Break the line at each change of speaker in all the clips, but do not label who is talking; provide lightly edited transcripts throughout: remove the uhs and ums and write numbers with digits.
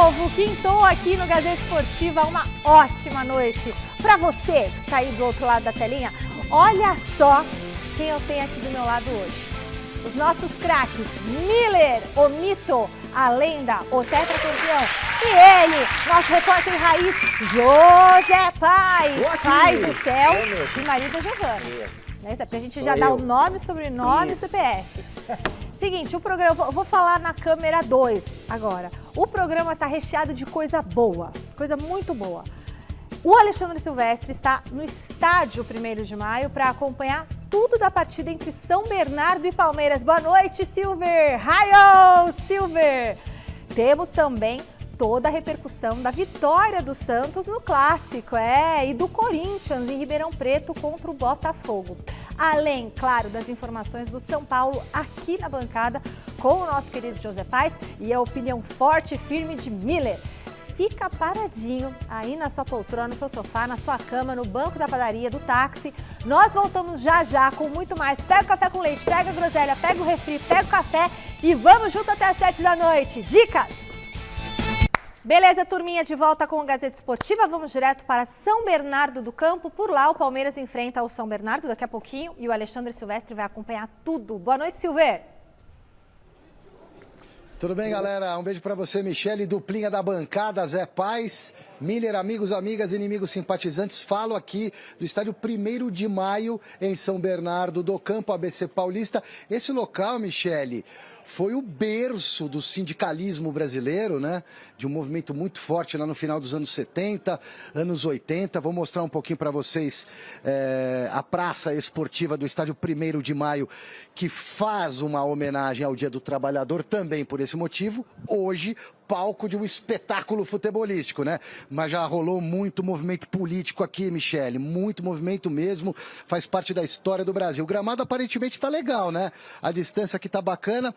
povo! Quintou aqui no Gazeta Esportiva, uma ótima noite. Para você que está aí do outro lado da telinha, olha só quem eu tenho aqui do meu lado hoje. Os nossos craques, Miller, o mito, a lenda, o tetracampeão. E ele, nosso repórter raiz, José Paes, pai do Theo e marido da Giovana. Porque a gente já dá o nome, sobrenome e CPF. Seguinte, o programa, eu vou falar na câmera 2 agora. O programa está recheado de coisa boa, coisa muito boa. O Alexandre Silvestre está no estádio 1º de maio para acompanhar tudo da partida entre São Bernardo e Palmeiras. Boa noite, Silver! Raio, Silver! Temos também toda a repercussão da vitória do Santos no Clássico, e do Corinthians em Ribeirão Preto contra o Botafogo. Além, claro, das informações do São Paulo aqui na bancada com o nosso querido José Paes e a opinião forte e firme de Miller. Fica paradinho aí na sua poltrona, no seu sofá, na sua cama, no banco da padaria, do táxi. Nós voltamos já já com muito mais. Pega o café com leite, pega a groselha, pega o refri, pega o café e vamos junto até às 7 da noite. Dicas! Beleza, turminha, de volta com a Gazeta Esportiva. Vamos direto para São Bernardo do Campo. Por lá, o Palmeiras enfrenta o São Bernardo daqui a pouquinho e o Alexandre Silvestre vai acompanhar tudo. Boa noite, Silver.
Tudo bem, galera? Um beijo pra você, Michele, duplinha da bancada, Zé Paes, Miller, amigos, amigas, inimigos, simpatizantes. Falo aqui do estádio 1º de maio, em São Bernardo do Campo, ABC Paulista. Esse local, Michele, foi o berço do sindicalismo brasileiro, né? De um movimento muito forte lá no final dos anos 70, anos 80. Vou mostrar um pouquinho para vocês a praça esportiva do estádio 1º de maio, que faz uma homenagem ao Dia do Trabalhador, também por esse motivo. Hoje, palco de um espetáculo futebolístico, né? Mas já rolou muito movimento político aqui, Michele, muito movimento mesmo, faz parte da história do Brasil. O gramado aparentemente tá legal, né? A distância aqui tá bacana.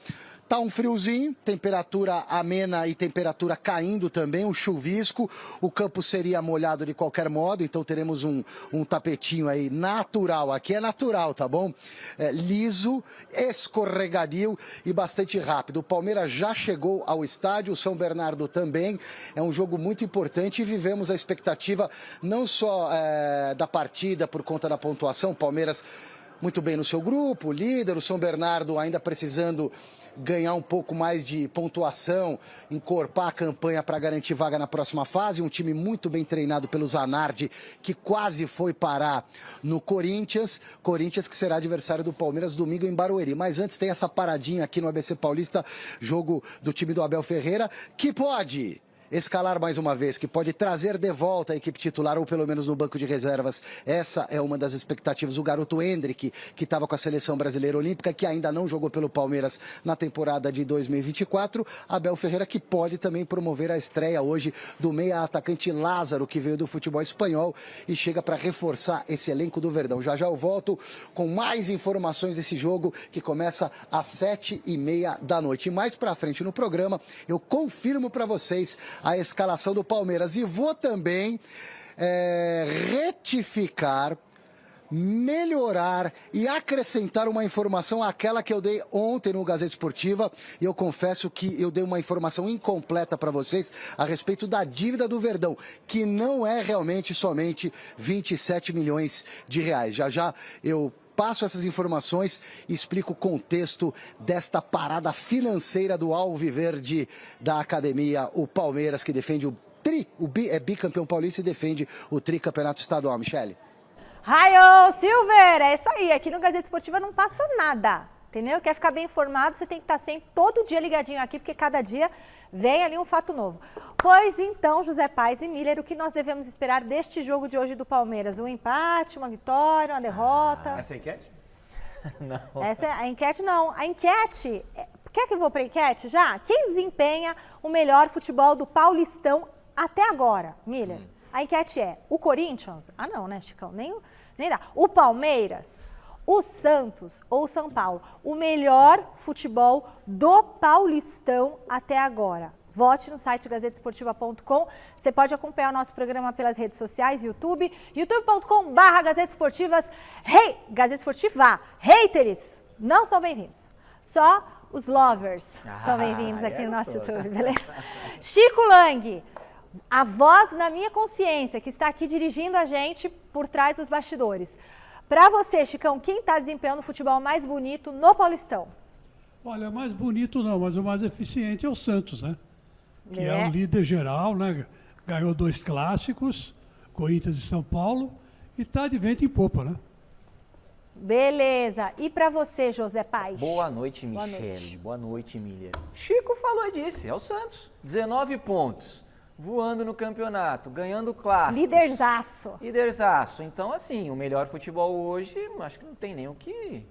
Tá um friozinho, temperatura amena e temperatura caindo também, um chuvisco. O campo seria molhado de qualquer modo, então teremos um tapetinho aí natural. Aqui é natural, tá bom? Liso, escorregadio e bastante rápido. O Palmeiras já chegou ao estádio, o São Bernardo também. É um jogo muito importante e vivemos a expectativa não só da partida por conta da pontuação. O Palmeiras muito bem no seu grupo, líder, o São Bernardo ainda precisando ganhar um pouco mais de pontuação, encorpar a campanha para garantir vaga na próxima fase. Um time muito bem treinado pelo Zanardi, que quase foi parar no Corinthians. Corinthians que será adversário do Palmeiras domingo em Barueri. Mas antes tem essa paradinha aqui no ABC Paulista, jogo do time do Abel Ferreira, que pode escalar mais uma vez, que pode trazer de volta a equipe titular, ou pelo menos no banco de reservas. Essa é uma das expectativas. O garoto Hendrick, que estava com a seleção brasileira olímpica, que ainda não jogou pelo Palmeiras na temporada de 2024. Abel Ferreira, que pode também promover a estreia hoje do meia atacante Lázaro, que veio do futebol espanhol e chega para reforçar esse elenco do Verdão. Já já eu volto com mais informações desse jogo, que começa às 7h30 da noite. E mais para frente no programa, eu confirmo para vocês a escalação do Palmeiras. E vou também retificar, melhorar e acrescentar uma informação àquela que eu dei ontem no Gazeta Esportiva. E eu confesso que eu dei uma informação incompleta para vocês a respeito da dívida do Verdão, que não é realmente somente 27 milhões de reais. Já já eu passo essas informações e explico o contexto desta parada financeira do Alviverde da academia, o Palmeiras, que defende é bicampeão paulista e defende o tricampeonato estadual. Michele.
Raio, Silver! É isso aí, aqui no Gazeta Esportiva não passa nada, entendeu? Quer ficar bem informado, você tem que estar sempre, todo dia ligadinho aqui, porque cada dia vem ali um fato novo. Pois então, José Paes e Miller, o que nós devemos esperar deste jogo de hoje do Palmeiras? Um empate, uma vitória, uma derrota?
Essa é a enquete?
Não. Essa é a enquete, não. A enquete, quer que eu vou para a enquete já? Quem desempenha o melhor futebol do Paulistão até agora, Miller? A enquete é o Corinthians? Ah, não, né, Chicão? Nem dá. O Palmeiras, o Santos ou o São Paulo? O melhor futebol do Paulistão até agora. Vote no site gazetesportiva.com. Você pode acompanhar o nosso programa pelas redes sociais, YouTube, youtube.com/Gazeta Esportivas. Gazeta Esportiva, haters não são bem-vindos. Só os lovers são bem-vindos aqui no nosso
gostoso.
YouTube, beleza? Chico Lang, a voz na minha consciência, que está aqui dirigindo a gente por trás dos bastidores. Para você, Chicão, quem está desempenhando o futebol mais bonito no Paulistão?
Olha, mais bonito não, mas o mais eficiente é o Santos, né? Que é o líder geral, né? Ganhou 2 clássicos, Corinthians e São Paulo, e está de vento em popa, né?
Beleza. E para você, José Paes?
Boa noite,
Boa
Michele.
noite.
Boa noite, Emília. Chico falou e disse, é o Santos. 19 pontos, voando no campeonato, ganhando clássicos.
Líderzaço.
Então, assim, o melhor futebol hoje, acho que não tem nem o que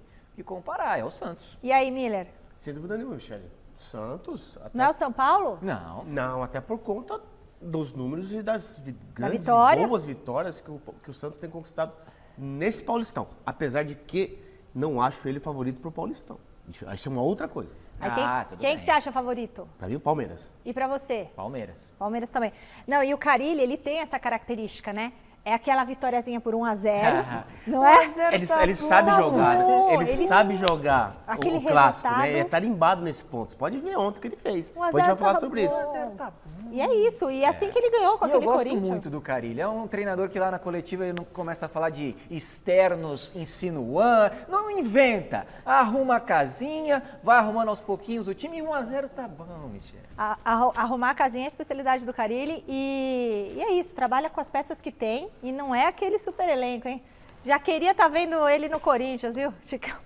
comparar, é o Santos.
E aí, Miller?
Sem dúvida nenhuma, Michele. Santos... Até...
Não é o São Paulo?
Não, até por conta dos números e das grandes
vitória.
e boas vitórias que o Santos tem conquistado nesse Paulistão. Apesar de que não acho ele favorito pro Paulistão. Isso é uma outra coisa.
Aí
tudo
quem
bem.
que você acha favorito?
Pra mim, o Palmeiras.
E pra você?
Palmeiras.
Palmeiras também. Não, e o Carille, ele tem essa característica, né? É aquela vitóriazinha por 1-0, não é?
Ele sabe jogar, né? Ele sabe jogar
Aquele
o clássico, né?
resultado.
Ele é tarimbado nesse ponto. Você pode ver ontem o que ele fez.
1 a 0
Depois a gente vai falar
tava
sobre isso.
bom. E é isso, e é assim que ele ganhou com
E eu
aquele
gosto
Corinthians.
muito do Carille. É um treinador que lá na coletiva ele não começa a falar de externos insinuando, não inventa. Arruma a casinha, vai arrumando aos pouquinhos o time e 1-0 tá bom, Michele.
Arrumar a casinha é a especialidade do Carille e é isso, trabalha com as peças que tem e não é aquele super elenco, hein? Já queria estar vendo ele no Corinthians, viu, Chicão?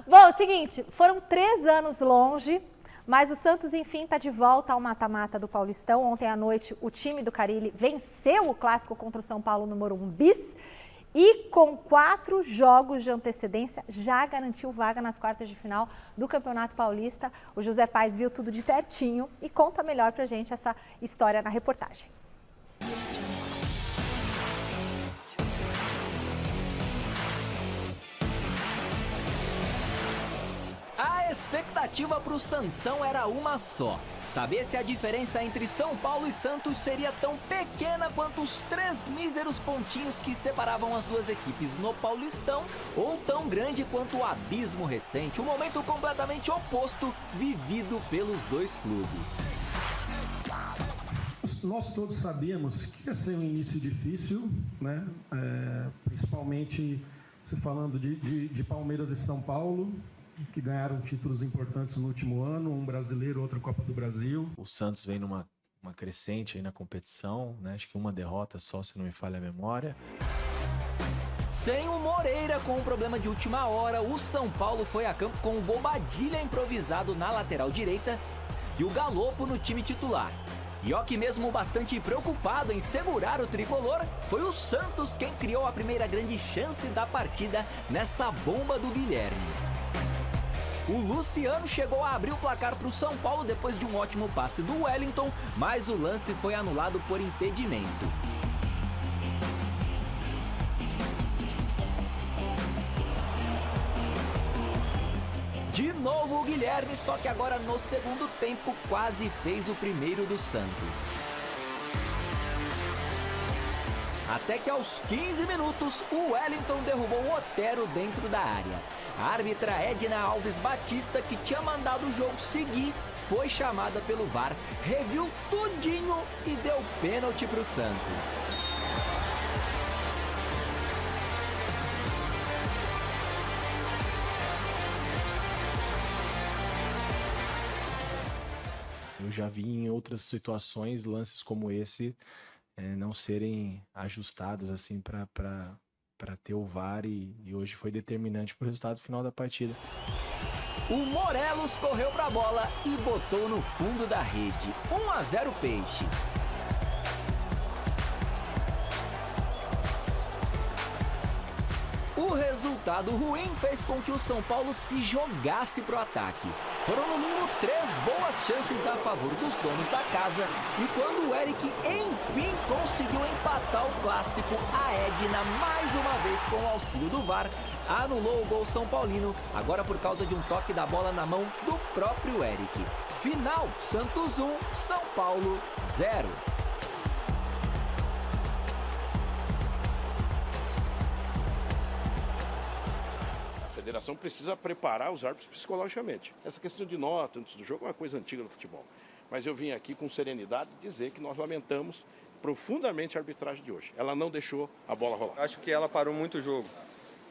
Bom, seguinte, foram 3 anos longe, mas o Santos, enfim, está de volta ao mata-mata do Paulistão. Ontem à noite, o time do Carille venceu o clássico contra o São Paulo no Morumbi e com 4 jogos de antecedência já garantiu vaga nas quartas de final do Campeonato Paulista. O José Paes viu tudo de pertinho e conta melhor pra gente essa história na reportagem.
A expectativa para o Sansão era uma só: saber se a diferença entre São Paulo e Santos seria tão pequena quanto os 3 míseros pontinhos que separavam as duas equipes no Paulistão, ou tão grande quanto o abismo recente, um momento completamente oposto vivido pelos dois clubes.
Nós todos sabíamos que ia ser um início difícil, né? Principalmente se falando de Palmeiras e São Paulo, que ganharam títulos importantes no último ano, um brasileiro, outra Copa do Brasil.
O Santos vem numa crescente aí na competição, né? Acho que uma derrota só, se não me falha a memória.
Sem o Moreira com um problema de última hora, o São Paulo foi a campo com o Bobadilha improvisado na lateral direita e o Galopo no time titular. E ó que mesmo bastante preocupado em segurar o tricolor, foi o Santos quem criou a primeira grande chance da partida nessa bomba do Guilherme. O Luciano chegou a abrir o placar para o São Paulo depois de um ótimo passe do Wellington, mas o lance foi anulado por impedimento. De novo o Guilherme, só que agora no segundo tempo quase fez o primeiro do Santos. Até que aos 15 minutos, o Wellington derrubou o Otero dentro da área. A árbitra Edna Alves Batista, que tinha mandado o jogo seguir, foi chamada pelo VAR, reviu tudinho e deu pênalti para o Santos.
Eu já vi em outras situações lances como esse não serem ajustados assim para ter o VAR e hoje foi determinante para o resultado final da partida.
O Morelos correu para a bola e botou no fundo da rede. 1-0 Peixe. O resultado ruim fez com que o São Paulo se jogasse pro ataque. Foram no mínimo 3 boas chances a favor dos donos da casa e quando o Eric enfim conseguiu empatar o clássico, a Edna, mais uma vez com o auxílio do VAR, anulou o gol são paulino, agora por causa de um toque da bola na mão do próprio Eric. Final, Santos 1, São Paulo 0.
A federação precisa preparar os árbitros psicologicamente. Essa questão de nota antes do jogo é uma coisa antiga no futebol. Mas eu vim aqui com serenidade dizer que nós lamentamos profundamente a arbitragem de hoje. Ela não deixou a bola rolar.
Acho que ela parou muito o jogo.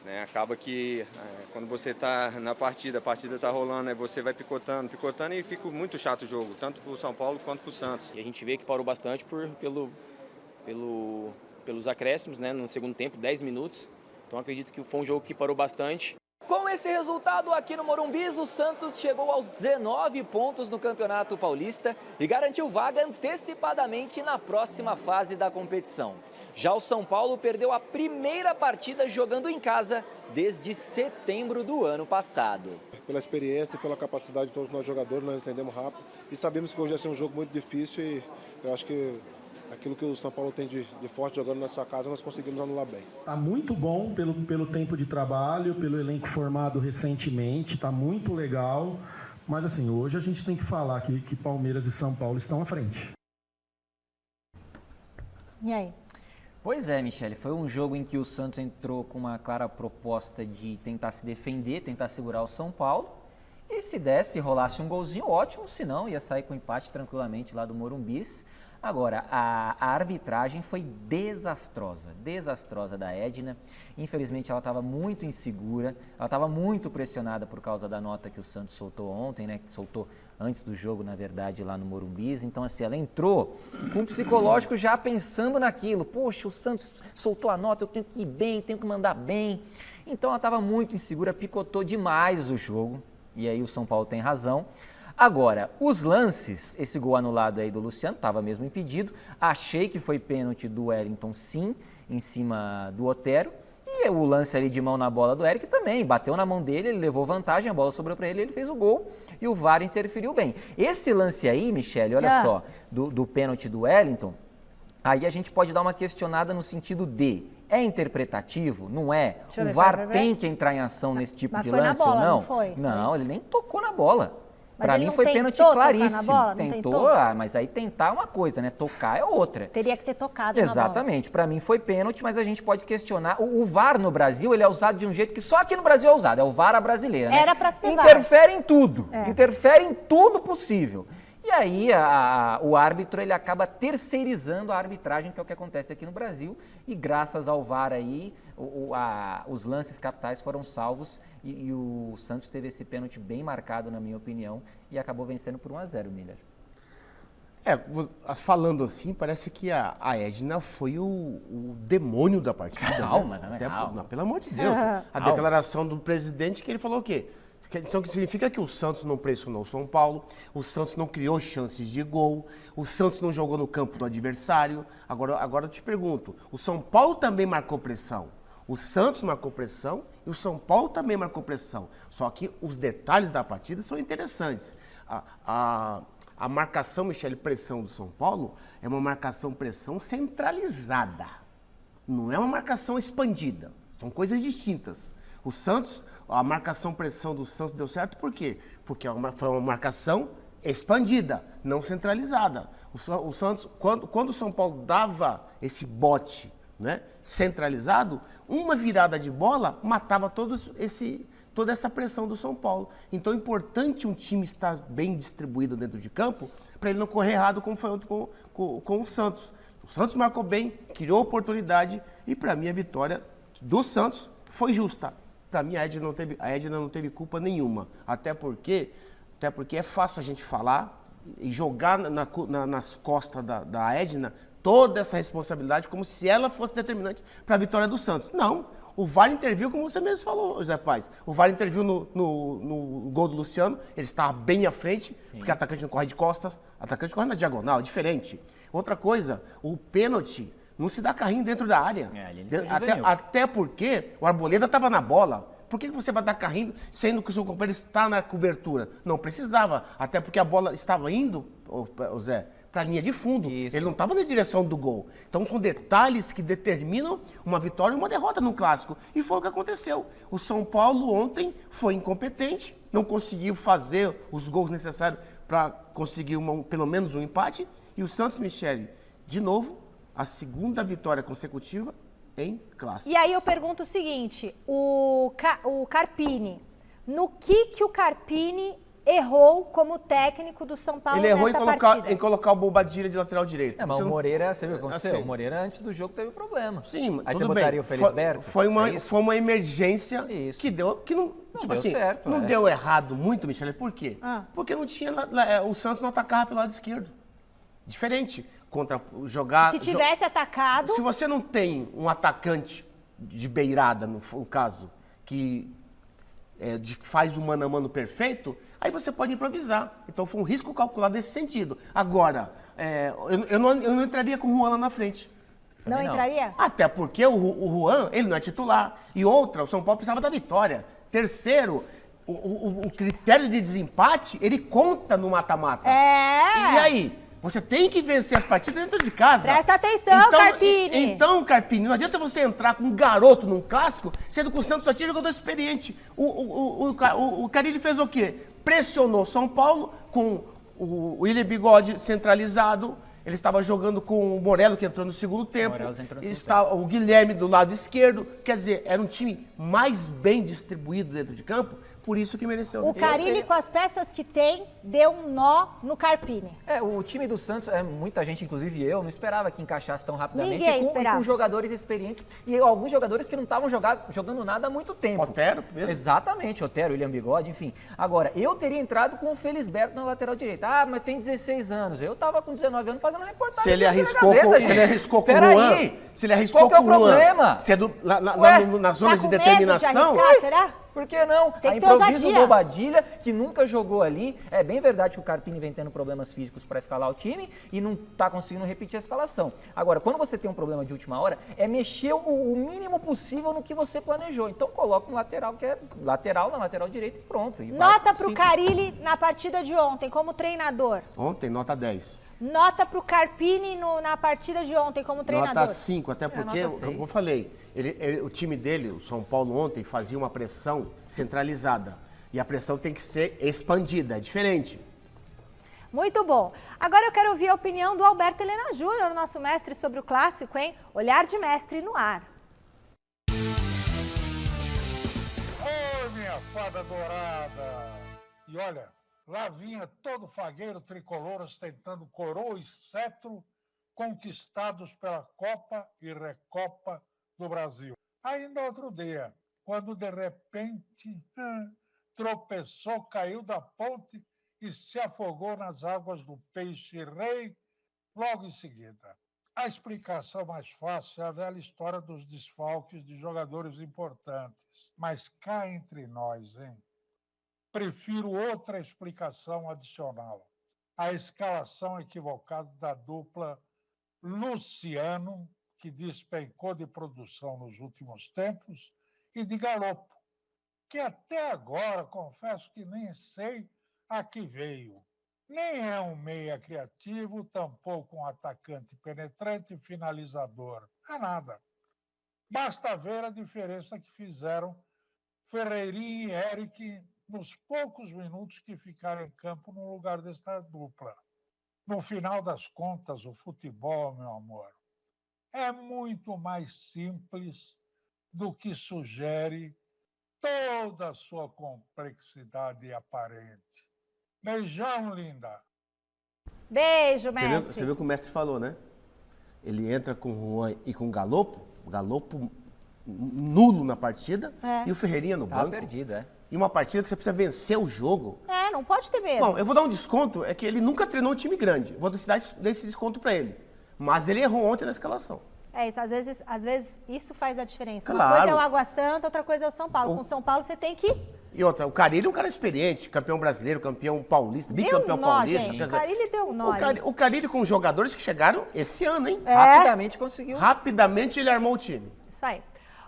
Né? Acaba que quando você está na partida, a partida está rolando, aí você vai picotando e fica muito chato o jogo, tanto para o São Paulo quanto para o Santos.
E a gente vê que parou bastante pelos acréscimos, né? No segundo tempo, 10 minutos. Então acredito que foi um jogo que parou bastante.
Com esse resultado aqui no Morumbi, o Santos chegou aos 19 pontos no Campeonato Paulista e garantiu vaga antecipadamente na próxima fase da competição. Já o São Paulo perdeu a primeira partida jogando em casa desde setembro do ano passado.
Pela experiência e pela capacidade de todos nós jogadores, nós entendemos rápido e sabemos que hoje vai ser um jogo muito difícil e eu acho que aquilo que o São Paulo tem de forte jogando na sua casa, nós conseguimos anular bem.
Está muito bom pelo tempo de trabalho, pelo elenco formado recentemente, está muito legal. Mas assim, hoje a gente tem que falar que Palmeiras e São Paulo estão à frente.
E aí?
Pois é, Michele, foi um jogo em que o Santos entrou com uma clara proposta de tentar se defender, tentar segurar o São Paulo. E se desse, rolasse um golzinho, ótimo, se não, ia sair com empate tranquilamente lá do Morumbis. Agora, a arbitragem foi desastrosa da Edna. Infelizmente, ela estava muito insegura, ela estava muito pressionada por causa da nota que o Santos soltou ontem, né? Que soltou antes do jogo, na verdade, lá no Morumbis. Então, assim, ela entrou com o psicológico já pensando naquilo. Poxa, o Santos soltou a nota, eu tenho que ir bem, tenho que mandar bem. Então, ela estava muito insegura, picotou demais o jogo. E aí o São Paulo tem razão. Agora, os lances, esse gol anulado aí do Luciano, estava mesmo impedido. Achei que foi pênalti do Wellington, sim, em cima do Otero. E o lance ali de mão na bola do Eric também, bateu na mão dele, ele levou vantagem, a bola sobrou para ele fez o gol e o VAR interferiu bem. Esse lance aí, Michele, olha só, do pênalti do Wellington, aí a gente pode dar uma questionada no sentido de, é interpretativo? Não é? O VAR tem que entrar em ação nesse tipo de lance ou não? Não, ele nem tocou na bola. Para mim foi pênalti claríssimo. Tentou, mas aí tentar é uma coisa, né? Tocar é outra.
Teria que ter tocado na bola.
Exatamente. Para mim foi pênalti, mas a gente pode questionar. O VAR no Brasil, ele é usado de um jeito que só aqui no Brasil é usado. É o VAR à brasileira, né?
Era para ser
interfere em tudo. Interfere em tudo possível. E aí o árbitro ele acaba terceirizando a arbitragem, que é o que acontece aqui no Brasil. E graças ao VAR aí, os lances capitais foram salvos e o Santos teve esse pênalti bem marcado, na minha opinião, e acabou vencendo por 1-0, Miller.
Falando assim, parece que a Edna foi o demônio da partida.
Calma,
né?
calma.
Pelo amor de Deus. A declaração do presidente que ele falou o quê? Então, que significa que o Santos não pressionou o São Paulo, o Santos não criou chances de gol, o Santos não jogou no campo do adversário. Agora eu te pergunto, o São Paulo também marcou pressão. O Santos marcou pressão e o São Paulo também marcou pressão. Só que os detalhes da partida são interessantes. A marcação, Michele, pressão do São Paulo é uma marcação-pressão centralizada. Não é uma marcação expandida. São coisas distintas. O Santos... A marcação-pressão do Santos deu certo por quê? Porque foi uma marcação expandida, não centralizada. O Santos, quando o São Paulo dava esse bote, né, centralizado, uma virada de bola matava toda essa pressão do São Paulo. Então é importante um time estar bem distribuído dentro de campo para ele não correr errado como foi ontem com o Santos. O Santos marcou bem, criou oportunidade e para mim a vitória do Santos foi justa. Para mim, a Edna não teve culpa nenhuma. Até porque é fácil a gente falar e jogar nas costas da Edna toda essa responsabilidade como se ela fosse determinante para a vitória do Santos. Não. O VAR interviu, como você mesmo falou, José Paz. O VAR interviu no gol do Luciano. Ele estava bem à frente, porque o atacante não corre de costas. O atacante corre na diagonal, diferente. Outra coisa, o pênalti... Não se dá carrinho dentro da área. Até porque o Arboleda estava na bola. Por que você vai dar carrinho sendo que o seu companheiro está na cobertura? Não precisava. Até porque a bola estava indo, Zé, para a linha de fundo. Isso. Ele não estava na direção do gol. Então são detalhes que determinam uma vitória e uma derrota no Clássico. E foi o que aconteceu. O São Paulo ontem foi incompetente, não conseguiu fazer os gols necessários para conseguir pelo menos um empate. E o Santos, Michele, de novo, a segunda vitória consecutiva em clássico.
E aí eu pergunto o seguinte, o Carpini, no que o Carpini errou como técnico do São Paulo
Ele errou
nessa
em colocar o Bobadilha de lateral direito.
Mas o Moreira, você viu o que aconteceu?
Assim,
o Moreira antes do jogo teve problema.
Sim,
aí
tudo
você botaria o Felisberto?
Foi uma emergência que não
deu certo,
não deu errado muito, Michele. Por quê? Porque não tinha o Santos não atacava pelo lado esquerdo. Diferente contra jogar.
Se tivesse atacado.
Se você não tem um atacante de beirada, no caso, que faz o mano a mano perfeito, aí você pode improvisar. Então foi um risco calculado nesse sentido. Agora, eu não entraria com o Juan lá na frente.
Não entraria?
Até porque o Juan, ele não é titular. E outra, o São Paulo precisava da vitória. Terceiro, o critério de desempate, ele conta no mata-mata. E aí? Você tem que vencer as partidas dentro de casa.
Presta atenção, Carpini.
Então, Carpini, não adianta você entrar com um garoto num clássico, sendo que o Santos só tinha jogador experiente. O Carille fez o quê? Pressionou São Paulo com o William Bigode centralizado. Ele estava jogando com o Morello, que entrou no segundo tempo. O Guilherme do lado esquerdo. Quer dizer, era um time mais bem distribuído dentro de campo. Por isso que mereceu.
O Carille, com as peças que tem, deu um nó no Carpini.
O time do Santos, muita gente, inclusive eu, não esperava que encaixasse tão rapidamente.
Ninguém esperava.
Com jogadores experientes e alguns jogadores que não estavam jogando nada há muito tempo.
Otero mesmo?
Exatamente, Otero, William Bigode, enfim. Agora, eu teria entrado com o Felisberto na lateral direita. Ah, mas tem 16 anos. Eu tava com 19 anos fazendo reportagem.
Se ele arriscou com o Juan. Se ele arriscou
qual que é o problema?
Se é na zona de determinação.
De arriscar, será?
Por que não?
Tem que
improvisa o Bobadilha, que nunca jogou ali. É bem verdade que o Carpini vem tendo problemas físicos para escalar o time e não está conseguindo repetir a escalação. Agora, quando você tem um problema de última hora, é mexer o mínimo possível no que você planejou. Então, coloca um lateral que é lateral na lateral direita e pronto.
Nota para o Carille na partida de ontem, como treinador.
Ontem, nota 10.
Nota para o Carpini na partida de ontem como treinador.
Nota 5, até porque, como eu falei, o time dele, o São Paulo ontem, fazia uma pressão centralizada. E a pressão tem que ser expandida, é diferente.
Muito bom. Agora eu quero ouvir a opinião do Alberto Helena Júnior, nosso mestre sobre o clássico, hein? Olhar de mestre no ar.
Oi, minha fada dourada! E olha, lá vinha todo fagueiro tricolor ostentando coroa e cetro conquistados pela Copa e Recopa do Brasil. Ainda outro dia, quando de repente tropeçou, caiu da ponte e se afogou nas águas do Peixe-Rei logo em seguida. A explicação mais fácil é a velha história dos desfalques de jogadores importantes. Mas cá entre nós, hein? Prefiro outra explicação adicional. A escalação equivocada da dupla Luciano, que despencou de produção nos últimos tempos, e de Galopo, que até agora, confesso que nem sei a que veio. Nem é um meia criativo, tampouco um atacante penetrante e finalizador. É nada. Basta ver a diferença que fizeram Ferreirinha e Eric nos poucos minutos que ficaram em campo no lugar desta dupla. No final das contas, o futebol, meu amor, é muito mais simples do que sugere toda a sua complexidade aparente. Beijão, linda!
Beijo, mestre.
Você viu o que o mestre falou, né? Ele entra com o Juan e com o Galopo nulo na partida, e o Ferreirinha no banco.
Tá perdido,
E uma partida que você precisa vencer o jogo.
Não pode ter medo.
Bom, eu vou dar um desconto, é que ele nunca treinou um time grande. Vou dar esse desconto pra ele. Mas ele errou ontem na escalação.
Isso, às vezes isso faz a diferença.
Claro.
Uma coisa é o Água Santa, outra coisa é o São Paulo. Com o São Paulo você tem que...
E outra, o Carille é um cara experiente, campeão brasileiro, campeão paulista, bicampeão paulista.
Gente. O Carille deu um nó.
O Carille com jogadores que chegaram esse ano, hein?
Rapidamente conseguiu.
Rapidamente ele armou o time.
Isso aí.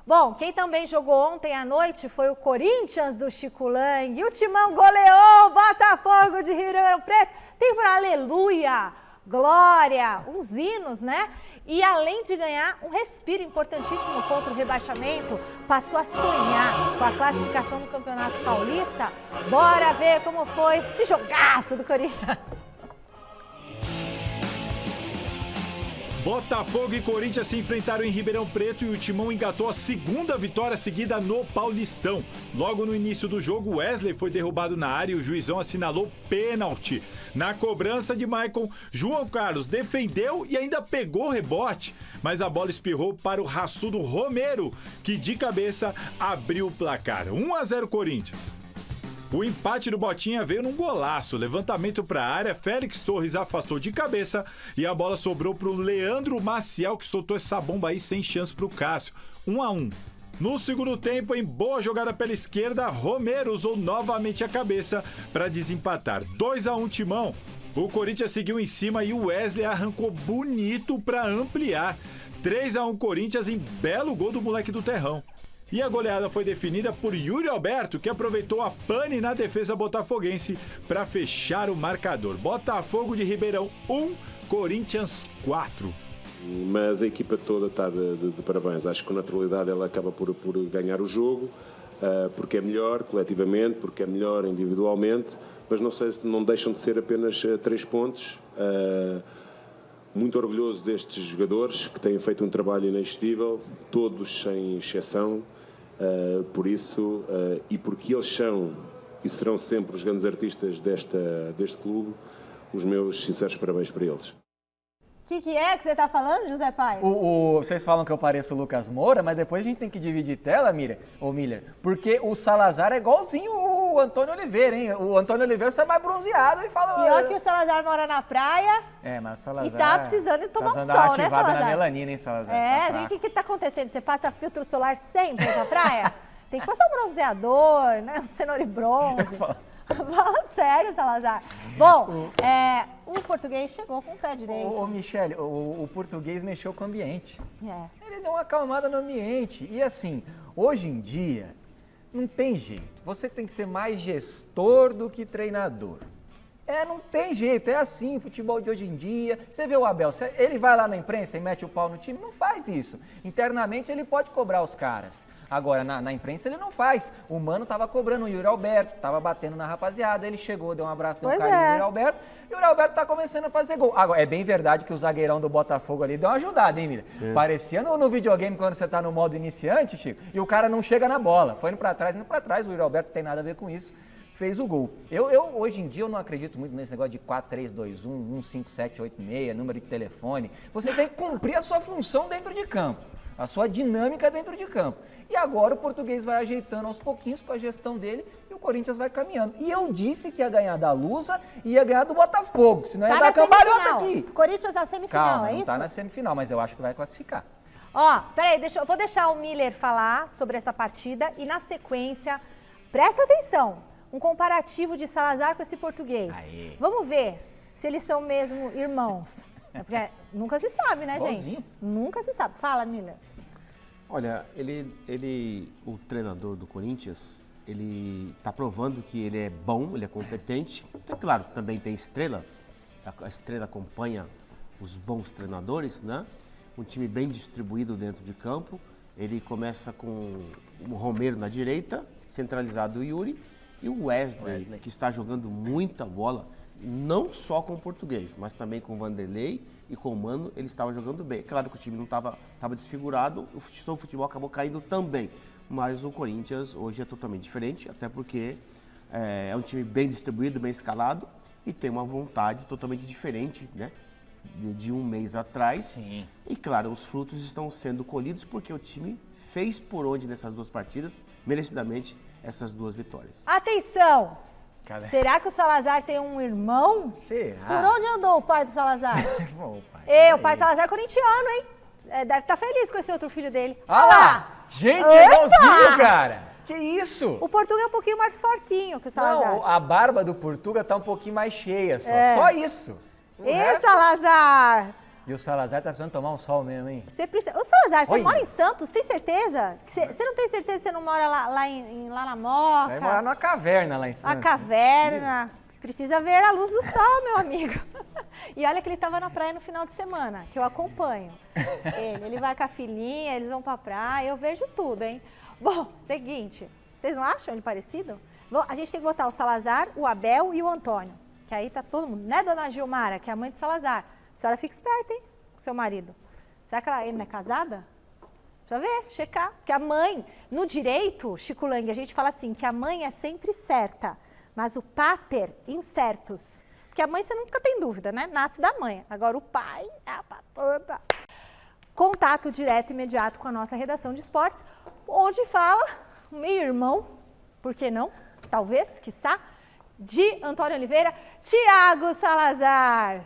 Bom, quem também jogou ontem à noite foi o Corinthians do Chico Lang. E o Timão goleou o Botafogo de Ribeirão Preto. Tem por aleluia, glória, uns hinos, né? E além de ganhar um respiro importantíssimo contra o rebaixamento, passou a sonhar com a classificação no Campeonato Paulista. Bora ver como foi esse jogaço do Corinthians.
Botafogo e Corinthians se enfrentaram em Ribeirão Preto e o Timão engatou a segunda vitória seguida no Paulistão. Logo no início do jogo, Wesley foi derrubado na área e o juizão assinalou pênalti. Na cobrança de Maicon, João Carlos defendeu e ainda pegou o rebote, mas a bola espirrou para o raçudo Romero, que de cabeça abriu o placar. 1-0 Corinthians. O empate do Botinha veio num golaço. Levantamento para a área, Félix Torres afastou de cabeça e a bola sobrou para o Leandro Maciel, que soltou essa bomba aí sem chance para o Cássio. 1-1. No segundo tempo, em boa jogada pela esquerda, Romero usou novamente a cabeça para desempatar. 2-1 Timão. O Corinthians seguiu em cima e o Wesley arrancou bonito para ampliar. 3-1 Corinthians em belo gol do moleque do Terrão. E a goleada foi definida por Yuri Alberto, que aproveitou a pane na defesa botafoguense para fechar o marcador. Botafogo de Ribeirão 1, Corinthians 4.
Mas a equipa toda está de parabéns. Acho que com naturalidade ela acaba por ganhar o jogo, porque é melhor coletivamente, porque é melhor individualmente, mas não deixam de ser apenas 3 pontos. Muito orgulhoso destes jogadores que têm feito um trabalho inexcedível, todos sem exceção. Por isso, e porque eles são e serão sempre os grandes artistas deste clube, os meus sinceros parabéns para eles.
O que é que você está falando, José Pai?
Vocês falam que eu pareço o Lucas Moura, mas depois a gente tem que dividir tela, Miller, porque o Salazar é igualzinho o Antônio Oliveira, hein? O Antônio Oliveira sai mais bronzeado e fala...
Pior que o Salazar mora na praia.
Mas o Salazar...
E tá precisando de tomar um sol, né,
Salazar? Na melanina, hein, Salazar?
O que tá acontecendo? Você passa filtro solar sempre na praia? Tem que passar um bronzeador, né? Um cenoura e bronze. Fala sério, Salazar. Bom, o português chegou com o pé direito.
Michele, o português mexeu com o ambiente. Ele deu uma acalmada no ambiente. E assim, hoje em dia, não tem jeito. Você tem que ser mais gestor do que treinador. Não tem jeito, é assim, futebol de hoje em dia. Você vê o Abel, ele vai lá na imprensa e mete o pau no time, não faz isso. Internamente ele pode cobrar os caras. Agora, na imprensa ele não faz. O Mano tava cobrando o Yuri Alberto, tava batendo na rapaziada, ele chegou, deu um abraço, deu um carinho no Yuri Alberto, e o Yuri Alberto tá começando a fazer gol. Agora, é bem verdade que o zagueirão do Botafogo ali deu uma ajudada, hein, Mira? Parecia no videogame quando você tá no modo iniciante, Chico, e o cara não chega na bola. Foi indo pra trás, o Yuri Alberto não tem nada a ver com isso. Fez o gol. Eu hoje em dia, eu não acredito muito nesse negócio de 4-3-2-1, 1-5-7-8-6, número de telefone. Você tem que cumprir a sua função dentro de campo, a sua dinâmica dentro de campo. E agora o português vai ajeitando aos pouquinhos com a gestão dele e o Corinthians vai caminhando. E eu disse que ia ganhar da Lusa e ia ganhar do Botafogo, senão ia dar cambalhota aqui.
Corinthians na semifinal,
Calma,
é isso?
Não tá na semifinal, mas eu acho que vai classificar.
Peraí, vou deixar o Miller falar sobre essa partida e na sequência, presta atenção, um comparativo de Salazar com esse português.
Aê.
Vamos ver se eles são mesmo irmãos. Porque nunca se sabe, né, gente? Nunca se sabe. Fala, Miller.
Olha, o treinador do Corinthians, ele está provando que ele é bom, ele é competente. É claro, também tem estrela. A estrela acompanha os bons treinadores, né? Um time bem distribuído dentro de campo. Ele começa com o Romero na direita, centralizado o Yuri, e o Wesley, que está jogando muita bola, não só com o português, mas também com o Vanderlei e com o Mano, ele estava jogando bem. Claro que o time não estava desfigurado, o futebol acabou caindo também. Mas o Corinthians hoje é totalmente diferente, até porque é um time bem distribuído, bem escalado e tem uma vontade totalmente diferente, né? De um mês atrás.
Sim.
E claro, os frutos estão sendo colhidos porque o time fez por onde nessas 2 partidas, merecidamente, essas 2 vitórias.
Atenção!
Cadê?
Será que o Salazar tem um irmão?
Será?
Por onde andou o pai do Salazar? O pai do Salazar é corintiano, hein? Deve estar feliz com esse outro filho dele.
Olha lá! Gente, é igualzinho, cara! Que isso?
O Portuga é um pouquinho mais fortinho que o Salazar.
Não, a barba do Portuga tá um pouquinho mais cheia só. Só isso.
Salazar!
E o Salazar tá precisando tomar um sol mesmo, hein?
Ô, Salazar, você mora em Santos? Tem certeza? Você não tem certeza que você não mora lá na Moca?
Vai morar numa caverna lá em Santos.
A caverna. Precisa ver a luz do sol, meu amigo. E olha que ele tava na praia no final de semana, que eu acompanho. Ele vai com a filhinha, eles vão pra praia, eu vejo tudo, hein? Bom, seguinte, vocês não acham ele parecido? Bom, a gente tem que botar o Salazar, o Abel e o Antônio. Que aí tá todo mundo, né, dona Gilmara, que é a mãe de Salazar? A senhora fica esperta, hein? seu marido? Será que ela ainda é casada? Precisa ver, checar. Porque a mãe, no direito, Chico Lang, a gente fala assim, que a mãe é sempre certa, mas o pater, incertos. Porque a mãe você nunca tem dúvida, né? Nasce da mãe. Agora o pai, contato direto e imediato com a nossa redação de esportes, onde fala, meio-irmão, por que não? Talvez, quiçá, de Antônio Oliveira, Thiago Salazar.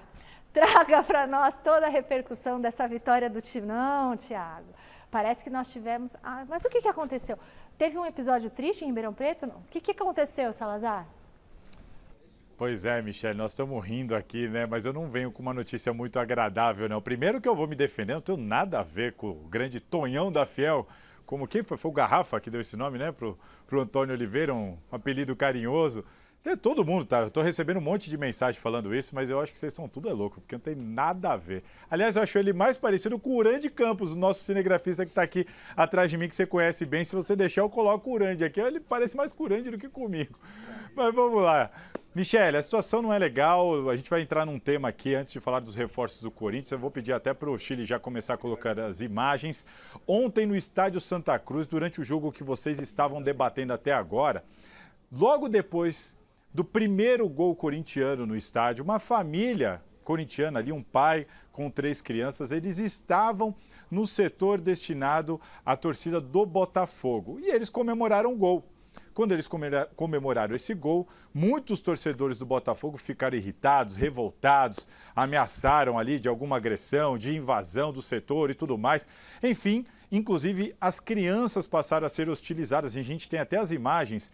Traga para nós toda a repercussão dessa vitória do time. Não, Thiago, parece que nós tivemos... mas o que aconteceu? Teve um episódio triste em Ribeirão Preto? Não. O que aconteceu, Salazar?
Pois é, Michele, nós estamos rindo aqui, né? Mas eu não venho com uma notícia muito agradável, não. Primeiro que eu vou me defender, não tenho nada a ver com o grande Tonhão da Fiel. Como quem foi? Foi o Garrafa que deu esse nome, né? Pro Antônio Oliveira, um apelido carinhoso. Todo mundo tá. Eu tô recebendo um monte de mensagem falando isso, mas eu acho que vocês são tudo louco, porque não tem nada a ver. Aliás, eu acho ele mais parecido com o Urande Campos, o nosso cinegrafista que tá aqui atrás de mim, que você conhece bem. Se você deixar, eu coloco o Urande aqui. Ele parece mais com o Urande do que comigo. Mas vamos lá. Michele, a situação não é legal. A gente vai entrar num tema aqui antes de falar dos reforços do Corinthians. Eu vou pedir até para o Chile já começar a colocar as imagens. Ontem no estádio Santa Cruz, durante o jogo que vocês estavam debatendo até agora, logo depois do primeiro gol corintiano no estádio, uma família corintiana ali, um pai com 3 crianças, eles estavam no setor destinado à torcida do Botafogo e eles comemoraram o gol. Quando eles comemoraram esse gol, muitos torcedores do Botafogo ficaram irritados, revoltados, ameaçaram ali de alguma agressão, de invasão do setor e tudo mais. Enfim, inclusive as crianças passaram a ser hostilizadas. A gente tem até as imagens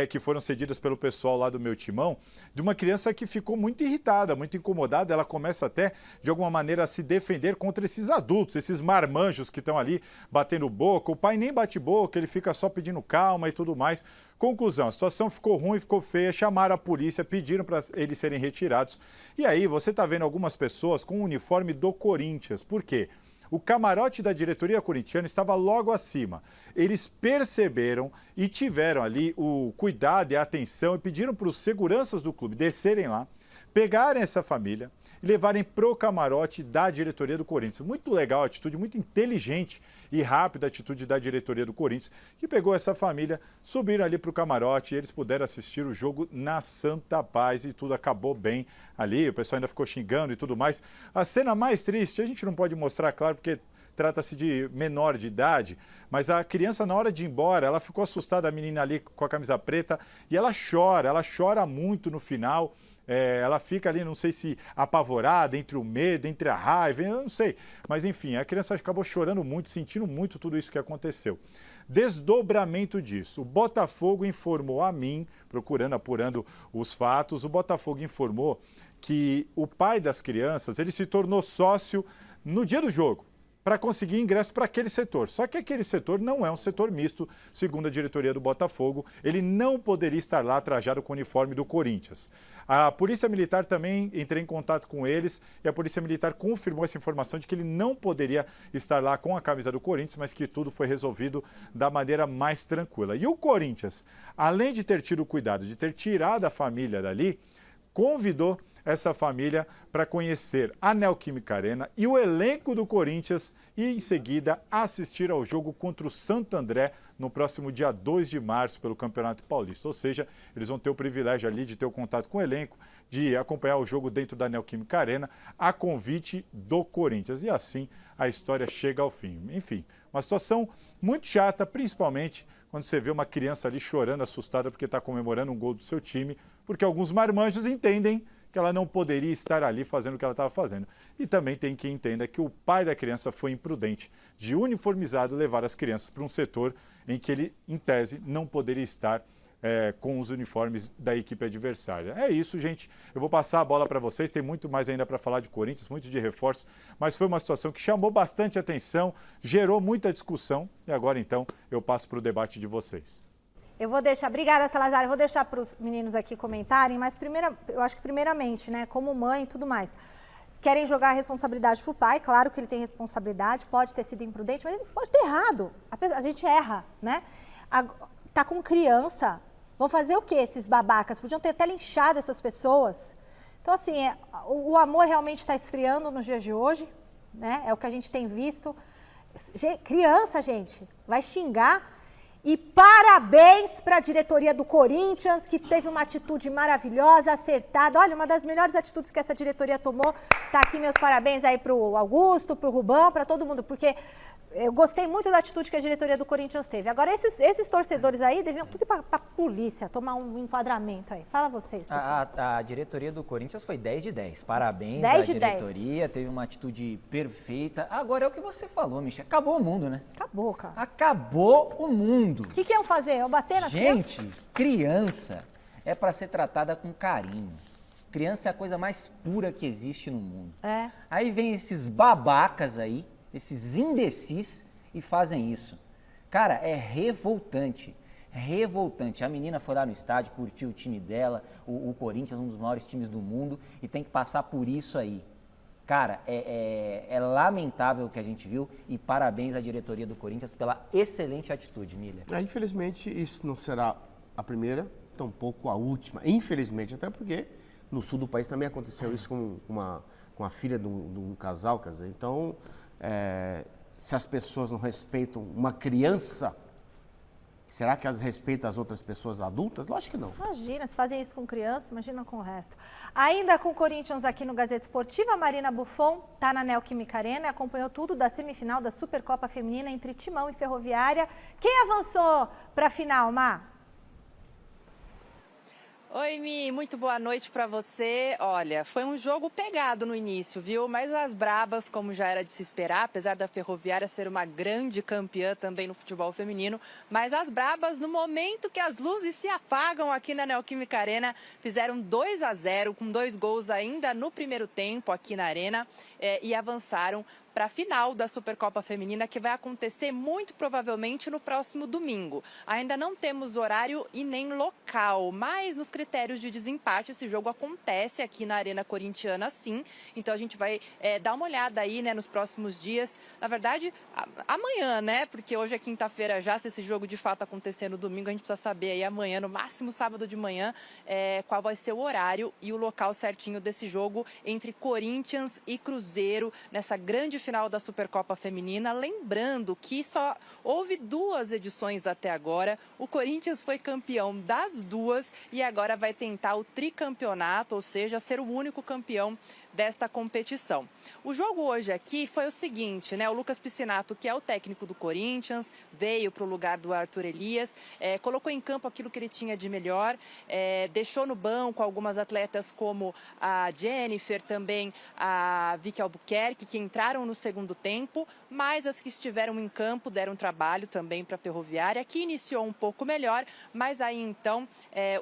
que foram cedidas pelo pessoal lá do meu timão, de uma criança que ficou muito irritada, muito incomodada. Ela começa até, de alguma maneira, a se defender contra esses adultos, esses marmanjos que estão ali batendo boca. O pai nem bate boca, ele fica só pedindo calma e tudo mais. Conclusão, a situação ficou ruim, ficou feia, chamaram a polícia, pediram para eles serem retirados. E aí você está vendo algumas pessoas com o uniforme do Corinthians. Por quê? O camarote da diretoria corintiana estava logo acima. Eles perceberam e tiveram ali o cuidado e a atenção e pediram para os seguranças do clube descerem lá, pegarem essa família e levarem pro camarote da diretoria do Corinthians. Muito legal a atitude, muito inteligente e rápida a atitude da diretoria do Corinthians, que pegou essa família, subiram ali pro camarote e eles puderam assistir o jogo na santa paz e tudo acabou bem ali. O pessoal ainda ficou xingando e tudo mais. A cena mais triste, a gente não pode mostrar, claro, porque trata-se de menor de idade, mas a criança, na hora de ir embora, ela ficou assustada, a menina ali com a camisa preta, e ela chora muito no final. Ela fica ali, não sei se apavorada, entre o medo, entre a raiva, eu não sei. Mas enfim, a criança acabou chorando muito, sentindo muito tudo isso que aconteceu. Desdobramento disso, o Botafogo informou a mim, apurando os fatos, o Botafogo informou que o pai das crianças, ele se tornou sócio no dia do jogo, para conseguir ingresso para aquele setor. Só que aquele setor não é um setor misto, segundo a diretoria do Botafogo. Ele não poderia estar lá trajado com o uniforme do Corinthians. A Polícia Militar também entrou em contato com eles e a Polícia Militar confirmou essa informação de que ele não poderia estar lá com a camisa do Corinthians, mas que tudo foi resolvido da maneira mais tranquila. E o Corinthians, além de ter tido o cuidado de ter tirado a família dali, convidou essa família para conhecer a Neoquímica Arena e o elenco do Corinthians e, em seguida, assistir ao jogo contra o Santo André no próximo dia 2 de março pelo Campeonato Paulista. Ou seja, eles vão ter o privilégio ali de ter o contato com o elenco, de acompanhar o jogo dentro da Neoquímica Arena, a convite do Corinthians. E assim a história chega ao fim. Enfim, uma situação muito chata, principalmente quando você vê uma criança ali chorando, assustada porque está comemorando um gol do seu time, porque alguns marmanjos entendem que ela não poderia estar ali fazendo o que ela estava fazendo. E também tem quem entenda que o pai da criança foi imprudente de uniformizado levar as crianças para um setor em que ele, em tese, não poderia estar com os uniformes da equipe adversária. É isso, gente. Eu vou passar a bola para vocês. Tem muito mais ainda para falar de Corinthians, muito de reforço, mas foi uma situação que chamou bastante atenção, gerou muita discussão e agora, então, eu passo para o debate de vocês.
Eu vou deixar, obrigada Salazar, eu vou deixar para os meninos aqui comentarem, mas eu acho que primeiramente, né, como mãe e tudo mais, querem jogar a responsabilidade para o pai, claro que ele tem responsabilidade, pode ter sido imprudente, mas ele pode ter errado, a gente erra, né? Tá com criança, vão fazer o quê esses babacas? Podiam ter até linchado essas pessoas. Então assim, o amor realmente está esfriando nos dias de hoje, né? É o que a gente tem visto. Criança, gente, vai xingar. E parabéns para a diretoria do Corinthians, que teve uma atitude maravilhosa, acertada. Olha, uma das melhores atitudes que essa diretoria tomou. Tá aqui meus parabéns aí para o Augusto, para o Rubão, para todo mundo, porque eu gostei muito da atitude que a diretoria do Corinthians teve. Agora, esses torcedores aí deviam tudo ir para a polícia, tomar um enquadramento aí. Fala vocês, pessoal.
A diretoria do Corinthians foi 10 de 10. Parabéns
10
à
de
diretoria, 10. Teve uma atitude perfeita. Agora é o que você falou, Michel. Acabou o mundo, né?
Acabou, cara.
Acabou o mundo.
O que iam fazer? Eu bater nas crianças?
Gente, criança é para ser tratada com carinho. Criança é a coisa mais pura que existe no mundo.
É.
Aí vem esses babacas aí, esses imbecis, e fazem isso. Cara, é revoltante. Revoltante. A menina foi lá no estádio, curtiu o time dela, o Corinthians, um dos maiores times do mundo, e tem que passar por isso aí. Cara, é lamentável o que a gente viu, e parabéns à diretoria do Corinthians pela excelente atitude, Miller.
Infelizmente, isso não será a primeira, tampouco a última. Infelizmente, até porque no sul do país também aconteceu isso com a filha de um casal, quer dizer. Então, se as pessoas não respeitam uma criança, será que elas respeitam as outras pessoas adultas? Lógico que não.
Imagina, se fazem isso com criança, imagina com o resto. Ainda com o Corinthians aqui no Gazeta Esportiva, a Marina Buffon está na Neoquímica Arena e acompanhou tudo da semifinal da Supercopa Feminina entre Timão e Ferroviária. Quem avançou para a final, Mar?
Oi, Mi, muito boa noite para você. Olha, foi um jogo pegado no início, viu? Mas as brabas, como já era de se esperar, apesar da Ferroviária ser uma grande campeã também no futebol feminino, mas as brabas, no momento que as luzes se apagam aqui na Neoquímica Arena, fizeram 2-0, com 2 gols ainda no primeiro tempo aqui na Arena, e avançaram para a final da Supercopa Feminina, que vai acontecer muito provavelmente no próximo domingo. Ainda não temos horário e nem local, mas nos critérios de desempate esse jogo acontece aqui na Arena Corintiana, sim. Então a gente vai dar uma olhada aí, né, nos próximos dias. Na verdade, amanhã, né? Porque hoje é quinta-feira já, se esse jogo de fato acontecer no domingo, a gente precisa saber aí amanhã, no máximo sábado de manhã, qual vai ser o horário e o local certinho desse jogo entre Corinthians e Cruzeiro, nessa grande final da Supercopa Feminina. Lembrando que só houve 2 edições até agora. O Corinthians foi campeão das 2 e agora vai tentar o tricampeonato, ou seja, ser o único campeão desta competição. O jogo hoje aqui foi o seguinte, né? O Lucas Piscinato, que é o técnico do Corinthians, veio para o lugar do Arthur Elias, colocou em campo aquilo que ele tinha de melhor, deixou no banco algumas atletas como a Jennifer, também a Vicky Albuquerque, que entraram no segundo tempo, mas as que estiveram em campo deram trabalho também para a Ferroviária, que iniciou um pouco melhor, mas aí então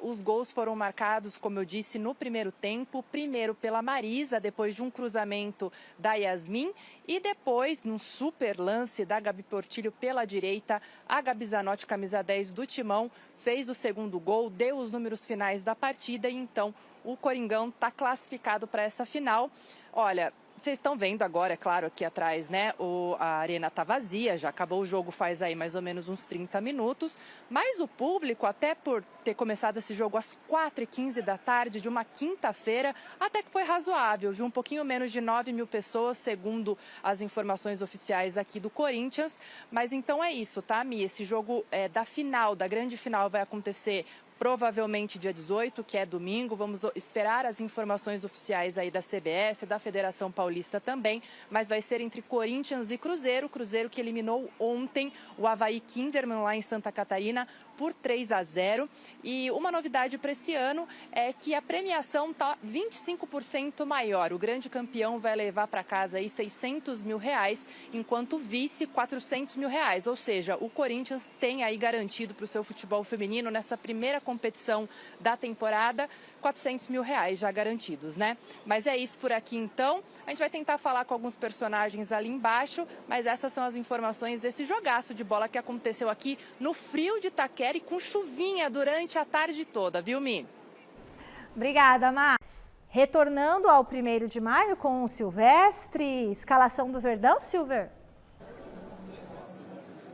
os gols foram marcados, como eu disse, no primeiro tempo, primeiro pela Marisa, depois de um cruzamento da Yasmin, e depois, num super lance da Gabi Portilho pela direita, a Gabi Zanotti, camisa 10 do Timão, fez o segundo gol, deu os números finais da partida, e então o Coringão está classificado para essa final. Olha, vocês estão vendo agora, é claro, aqui atrás, né? A arena está vazia, já acabou o jogo faz aí mais ou menos uns 30 minutos. Mas o público, até por ter começado esse jogo às 4h15 da tarde de uma quinta-feira, até que foi razoável, viu? Um pouquinho menos de 9 mil pessoas, segundo as informações oficiais aqui do Corinthians. Mas então é isso, tá, Mi? Esse jogo da final, da grande final, vai acontecer provavelmente dia 18, que é domingo. Vamos esperar as informações oficiais aí da CBF, da Federação Paulista também, mas vai ser entre Corinthians e Cruzeiro. Cruzeiro que eliminou ontem o Avaí Kinderman lá em Santa Catarina por 3-0. E uma novidade para esse ano é que a premiação está 25% maior. O grande campeão vai levar para casa aí 600 mil reais, enquanto o vice 400 mil reais. Ou seja, o Corinthians tem aí garantido para o seu futebol feminino nessa primeira competição da temporada, 400 mil reais já garantidos, né? Mas é isso por aqui então. A gente vai tentar falar com alguns personagens ali embaixo, mas essas são as informações desse jogaço de bola que aconteceu aqui no frio de Itaquera e com chuvinha durante a tarde toda, viu, Mi?
Obrigada, Mar. Retornando ao 1º de maio com o Silvestre, escalação do Verdão, Silver?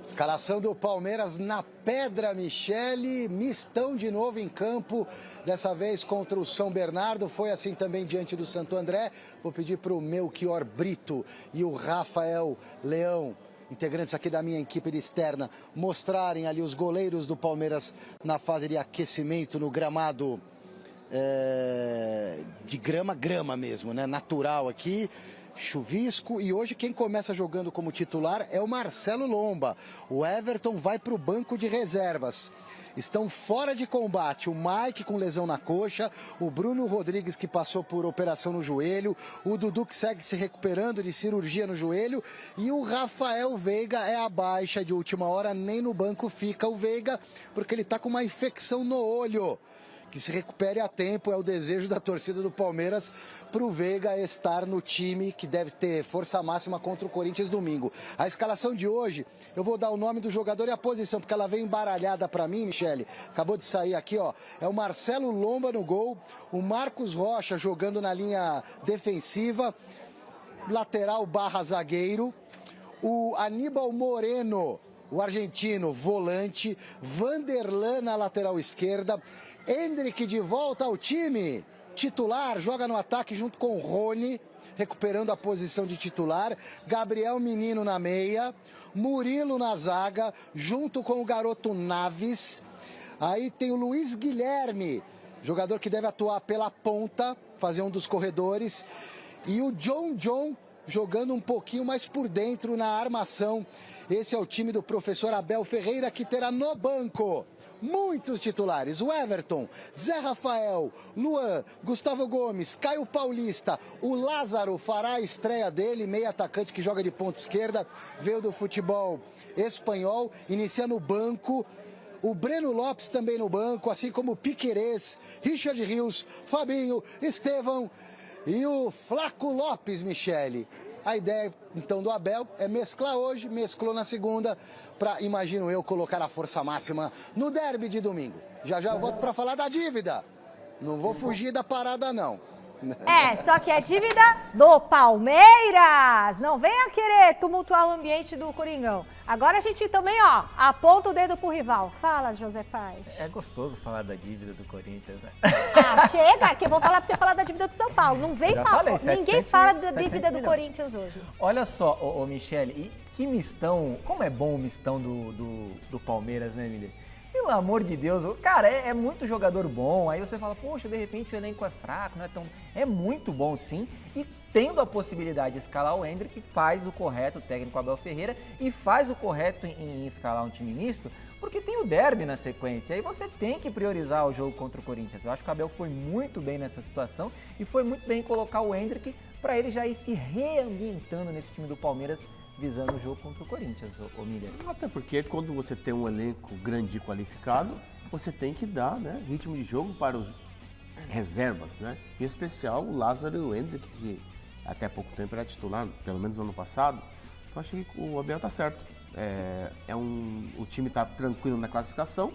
Escalação do Palmeiras na pedra, Michele. Mistão de novo em campo, dessa vez contra o São Bernardo. Foi assim também diante do Santo André. Vou pedir para o Melchior Brito e o Rafael Leão, integrantes aqui da minha equipe de externa, mostrarem ali os goleiros do Palmeiras na fase de aquecimento no gramado de grama mesmo, né? Natural aqui. Chuvisco, e hoje quem começa jogando como titular é o Marcelo Lomba. O Everton vai para o banco de reservas. Estão fora de combate o Mike com lesão na coxa, o Bruno Rodrigues que passou por operação no joelho, o Dudu que segue se recuperando de cirurgia no joelho e o Rafael Veiga é a baixa de última hora, nem no banco fica o Veiga, porque ele está com uma infecção no olho. Que se recupere a tempo, é o desejo da torcida do Palmeiras para o Veiga estar no time que deve ter força máxima contra o Corinthians domingo. A escalação de hoje, eu vou dar o nome do jogador e a posição, porque ela veio embaralhada para mim, Michele. Acabou de sair aqui, ó. É o Marcelo Lomba no gol, o Marcos Rocha jogando na linha defensiva, lateral / zagueiro, o Aníbal Moreno, o argentino, volante, Vanderlan na lateral esquerda, Endrick de volta ao time, titular, joga no ataque junto com o Rony, recuperando a posição de titular, Gabriel Menino na meia, Murilo na zaga, junto com o garoto Naves, aí tem o Luiz Guilherme, jogador que deve atuar pela ponta, fazer um dos corredores, e o John jogando um pouquinho mais por dentro na armação. Esse é o time do professor Abel Ferreira, que terá no banco muitos titulares: o Everton, Zé Rafael, Luan, Gustavo Gomes, Caio Paulista, o Lázaro fará a estreia dele, meio atacante que joga de ponta esquerda, veio do futebol espanhol, inicia no banco. O Breno Lopes também no banco, assim como o Piquerez, Richard Rios, Fabinho, Estevão e o Flaco Lopes, Michele. A ideia, então, do Abel é mesclar hoje, mesclou na segunda, para, imagino eu, colocar a força máxima no derby de domingo. Já eu volto para falar da dívida. Não vou fugir da parada, não.
Só que é dívida do Palmeiras. Não venha querer tumultuar o ambiente do Coringão. Agora a gente também, ó, aponta o dedo pro rival. Fala, José Paz.
É gostoso falar da dívida do Corinthians, né?
Chega, que eu vou falar pra você falar da dívida do São Paulo. Não vem falar. Ninguém fala da dívida do Corinthians hoje.
Olha só, ô Michele, e que mistão, como é bom o mistão do Palmeiras, né, Emília? Pelo amor de Deus, cara, é muito jogador bom, aí você fala, poxa, de repente o elenco é fraco, não é tão... É muito bom sim, e tendo a possibilidade de escalar o Endrick, faz o correto, o técnico Abel Ferreira, e faz o correto em escalar um time misto, porque tem o derby na sequência, aí você tem que priorizar o jogo contra o Corinthians. Eu acho que o Abel foi muito bem nessa situação, e foi muito bem colocar o Endrick para ele já ir se reambientando nesse time do Palmeiras, visando o jogo contra o Corinthians, ô Miller.
Até porque quando você tem um elenco grande e qualificado, você tem que dar, né, ritmo de jogo para os reservas, né? Em especial o Lázaro e o Endrick, que até pouco tempo era titular, pelo menos no ano passado. Então acho que o Abel tá certo. O time tá tranquilo na classificação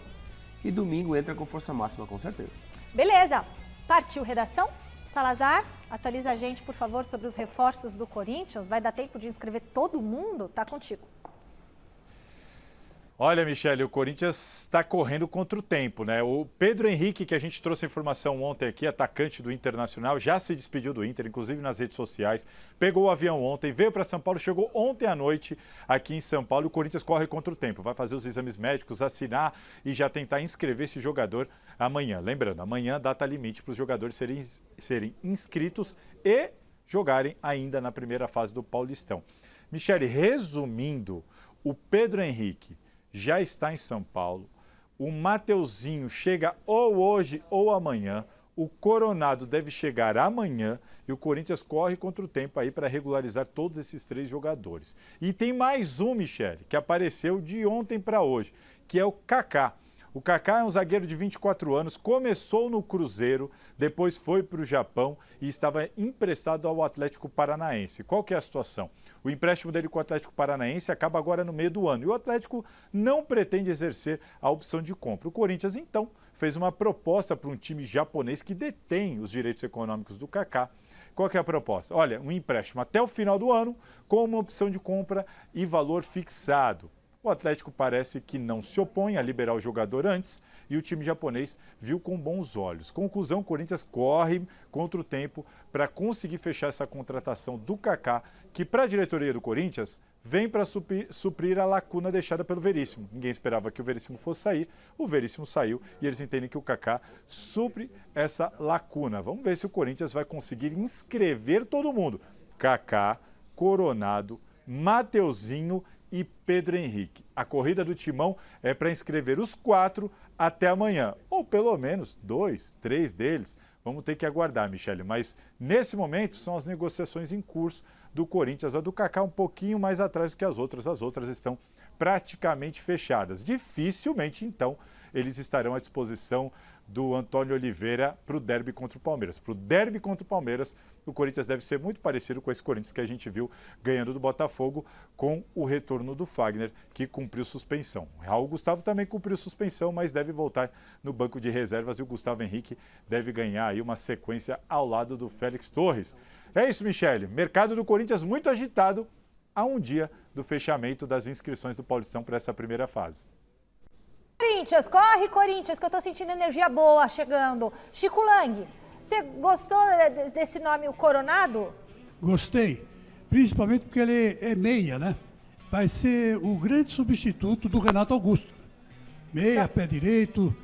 e domingo entra com força máxima, com certeza.
Beleza. Partiu redação? Salazar, atualiza a gente, por favor, sobre os reforços do Corinthians. Vai dar tempo de inscrever todo mundo? Tá contigo.
Olha, Michele, o Corinthians está correndo contra o tempo, né? O Pedro Henrique, que a gente trouxe a informação ontem aqui, atacante do Internacional, já se despediu do Inter, inclusive nas redes sociais, pegou o avião ontem, veio para São Paulo, chegou ontem à noite aqui em São Paulo e o Corinthians corre contra o tempo. Vai fazer os exames médicos, assinar e já tentar inscrever esse jogador amanhã. Lembrando, amanhã data limite para os jogadores serem inscritos e jogarem ainda na primeira fase do Paulistão. Michele, resumindo, o Pedro Henrique já está em São Paulo, o Mateuzinho chega ou hoje ou amanhã, o Coronado deve chegar amanhã e o Corinthians corre contra o tempo aí para regularizar todos esses 3 jogadores. E tem mais um, Michele, que apareceu de ontem para hoje, que é o Kaká. O Kaká é um zagueiro de 24 anos, começou no Cruzeiro, depois foi para o Japão e estava emprestado ao Atlético Paranaense. Qual que é a situação? O empréstimo dele com o Atlético Paranaense acaba agora no meio do ano e o Atlético não pretende exercer a opção de compra. O Corinthians, então, fez uma proposta para um time japonês que detém os direitos econômicos do Kaká. Qual que é a proposta? Olha, um empréstimo até o final do ano com uma opção de compra e valor fixado. O O Atlético parece que não se opõe a liberar o jogador antes e o time japonês viu com bons olhos. Conclusão, o Corinthians corre contra o tempo para conseguir fechar essa contratação do Kaká, que para a diretoria do Corinthians vem para suprir a lacuna deixada pelo Veríssimo. Ninguém esperava que o Veríssimo fosse sair, o Veríssimo saiu e eles entendem que o Kaká supre essa lacuna. Vamos ver se o Corinthians vai conseguir inscrever todo mundo. Kaká, Coronado, Mateuzinho e Pedro Henrique. A corrida do Timão é para inscrever os 4 até amanhã, ou pelo menos 2, 3 deles. Vamos ter que aguardar, Michele, mas nesse momento são as negociações em curso do Corinthians. A do Kaká um pouquinho mais atrás do que as outras estão praticamente fechadas. Dificilmente, então, eles estarão à disposição do Antônio Oliveira para o derby contra o Palmeiras. Para o derby contra o Palmeiras, o Corinthians deve ser muito parecido com esse Corinthians que a gente viu ganhando do Botafogo, com o retorno do Fagner, que cumpriu suspensão. O Raul Gustavo também cumpriu suspensão, mas deve voltar no banco de reservas e o Gustavo Henrique deve ganhar aí uma sequência ao lado do Félix Torres. É isso, Michele. Mercado do Corinthians muito agitado a um dia do fechamento das inscrições do Paulistão para essa primeira fase.
Corinthians, corre Corinthians, que eu tô sentindo energia boa chegando. Chico Lang, você gostou desse nome, o Coronado?
Gostei, principalmente porque ele é meia, né? Vai ser o grande substituto do Renato Augusto. Meia, pé direito,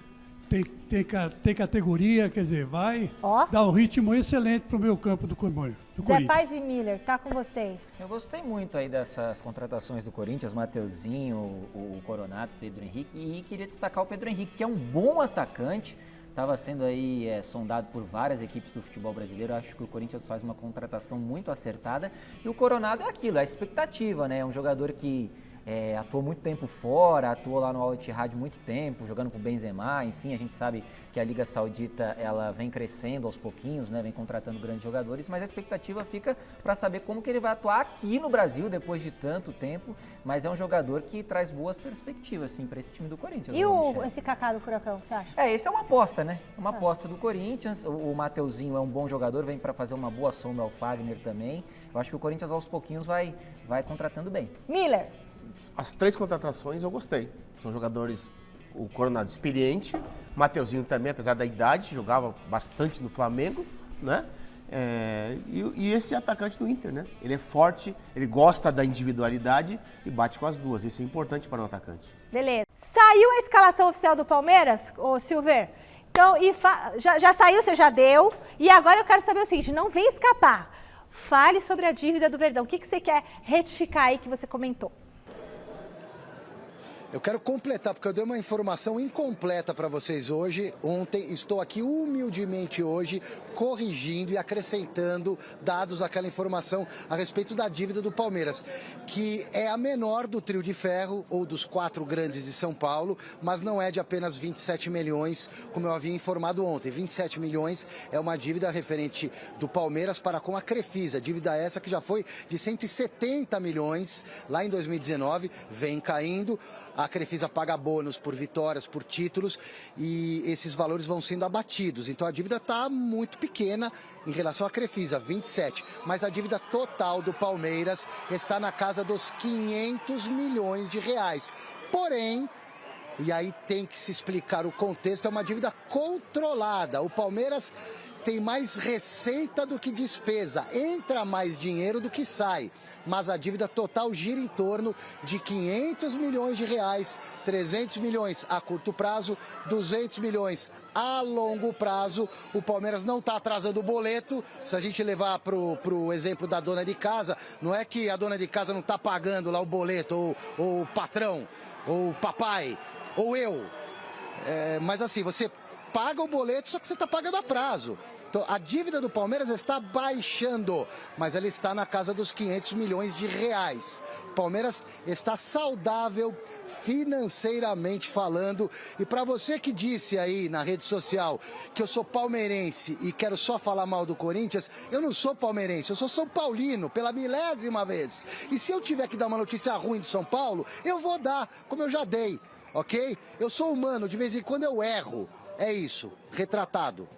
tem categoria, quer dizer, vai dar um ritmo excelente pro meio campo do Corinthians.
Zé Paz e Miller, tá com vocês.
Eu gostei muito aí dessas contratações do Corinthians, Mateuzinho, o Coronado, Pedro Henrique, e queria destacar o Pedro Henrique, que é um bom atacante, estava sendo aí sondado por várias equipes do futebol brasileiro. Acho que o Corinthians faz uma contratação muito acertada, e o Coronado é aquilo, é a expectativa, né? É um jogador que atuou muito tempo fora, atuou lá no Al Ittihad muito tempo, jogando com o Benzema, enfim, a gente sabe que a Liga Saudita ela vem crescendo aos pouquinhos, né, vem contratando grandes jogadores, mas a expectativa fica para saber como que ele vai atuar aqui no Brasil depois de tanto tempo, mas é um jogador que traz boas perspectivas, sim, para esse time do Corinthians.
E esse Kaká do Furacão, você acha?
Esse é uma aposta, né? Uma aposta do Corinthians, o Mateuzinho é um bom jogador, vem para fazer uma boa sombra ao Fagner também. Eu acho que o Corinthians aos pouquinhos vai contratando bem.
Miller.
As 3 contratações eu gostei. São jogadores, o Coronado experiente, Mateuzinho também, apesar da idade, jogava bastante no Flamengo, né? E esse atacante do Inter, né? Ele é forte, ele gosta da individualidade e bate com as duas. Isso é importante para um atacante.
Beleza. Saiu a escalação oficial do Palmeiras, ô Silver? Então, já saiu, você já deu. E agora eu quero saber o seguinte, não vem escapar. Fale sobre a dívida do Verdão. O que você quer retificar aí que você comentou?
Eu quero completar, porque eu dei uma informação incompleta para vocês hoje. Ontem, estou aqui humildemente hoje, corrigindo e acrescentando dados àquela informação a respeito da dívida do Palmeiras, que é a menor do trio de ferro, ou dos 4 grandes de São Paulo, mas não é de apenas 27 milhões, como eu havia informado ontem. 27 milhões é uma dívida referente do Palmeiras para com a Crefisa, dívida essa que já foi de 170 milhões lá em 2019, vem caindo. A Crefisa paga bônus por vitórias, por títulos, e esses valores vão sendo abatidos. Então a dívida está muito pequena em relação à Crefisa, 27. Mas a dívida total do Palmeiras está na casa dos 500 milhões de reais. Porém, e aí tem que se explicar o contexto, é uma dívida controlada. O Palmeiras tem mais receita do que despesa, entra mais dinheiro do que sai. Mas a dívida total gira em torno de 500 milhões de reais, 300 milhões a curto prazo, 200 milhões a longo prazo. O Palmeiras não está atrasando o boleto. Se a gente levar para o exemplo da dona de casa, não é que a dona de casa não está pagando lá o boleto, ou o patrão, ou o papai, ou eu. Mas assim, você paga o boleto, só que você está pagando a prazo. Então, a dívida do Palmeiras está baixando, mas ela está na casa dos 500 milhões de reais. O Palmeiras está saudável financeiramente falando. E para você que disse aí na rede social que eu sou palmeirense e quero só falar mal do Corinthians, eu não sou palmeirense, eu sou São Paulino pela 1000ª vez. E se eu tiver que dar uma notícia ruim do São Paulo, eu vou dar, como eu já dei, ok? Eu sou humano, de vez em quando eu erro. É isso, retratado.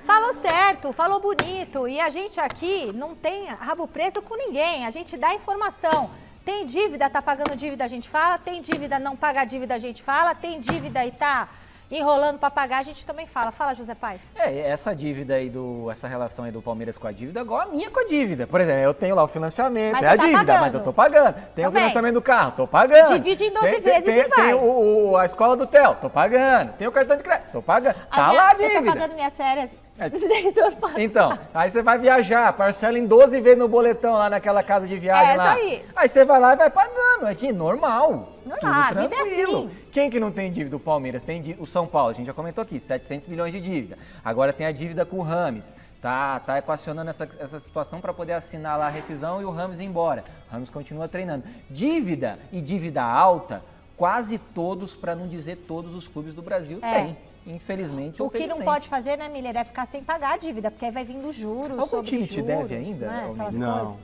Falou certo, falou bonito. E a gente aqui não tem rabo preso com ninguém. A gente dá informação. Tem dívida, tá pagando dívida, a gente fala. Tem dívida, não paga a dívida, a gente fala. Tem dívida e tá enrolando para pagar, a gente também fala. Fala, José Paes.
Essa dívida aí essa relação aí do Palmeiras com a dívida, igual a minha com a dívida. Por exemplo, eu tenho lá o financiamento,
Mas
é a
tá
dívida,
pagando.
mas eu tô pagando. Tem o
Também.
financiamento do carro, tô pagando.
Divide em 12 vezes e vai.
Tem a escola do Theo, tô pagando. Tem o cartão de crédito, tô pagando. Tá lá a dívida.
Eu tô pagando minhas férias desde o ano passado.
Então, aí você vai viajar, parcela em 12 vezes no boletão lá naquela casa de viagem lá.
Isso aí.
Aí você vai lá e vai pagando, é normal.
Normal, a
Tudo
vida é
tranquilo.
assim.
Quem que não tem dívida? O Palmeiras tem dívida. O São Paulo, a gente já comentou aqui, 700 milhões de dívida. Agora tem a dívida com o Rames. Tá equacionando essa situação para poder assinar lá a rescisão e o Rames ir embora. O Rames continua treinando. Dívida e dívida alta, quase todos, para não dizer todos os clubes do Brasil têm. Infelizmente ou
O que
felizmente.
não pode fazer, né, Miller, é ficar sem pagar a dívida, porque aí vai vindo juros.
Algum time
juros,
te deve ainda?
Né?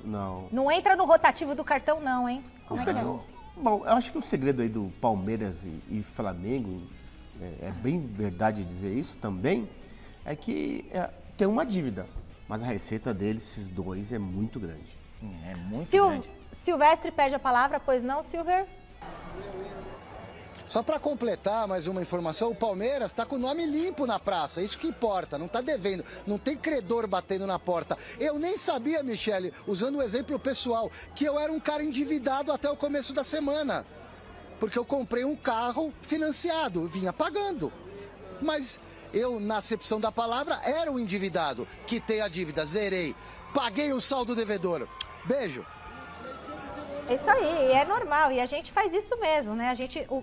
Não.
Não entra no rotativo do cartão, não, hein? Como é que é?
Bom, eu acho que o segredo aí do Palmeiras e Flamengo, é bem verdade dizer isso também, é que tem uma dívida, mas a receita deles, esses dois, é muito grande.
É muito
grande. Silvestre pede a palavra, pois não, Silver?
Só para completar mais uma informação, o Palmeiras está com o nome limpo na praça, isso que importa, não está devendo, não tem credor batendo na porta. Eu nem sabia, Michele, usando o exemplo pessoal, que eu era um cara endividado até o começo da semana, porque eu comprei um carro financiado, vinha pagando. Mas eu, na acepção da palavra, era o endividado, quitei a dívida, zerei, paguei o saldo devedor. Beijo.
Isso aí, é normal, e a gente faz isso mesmo, né?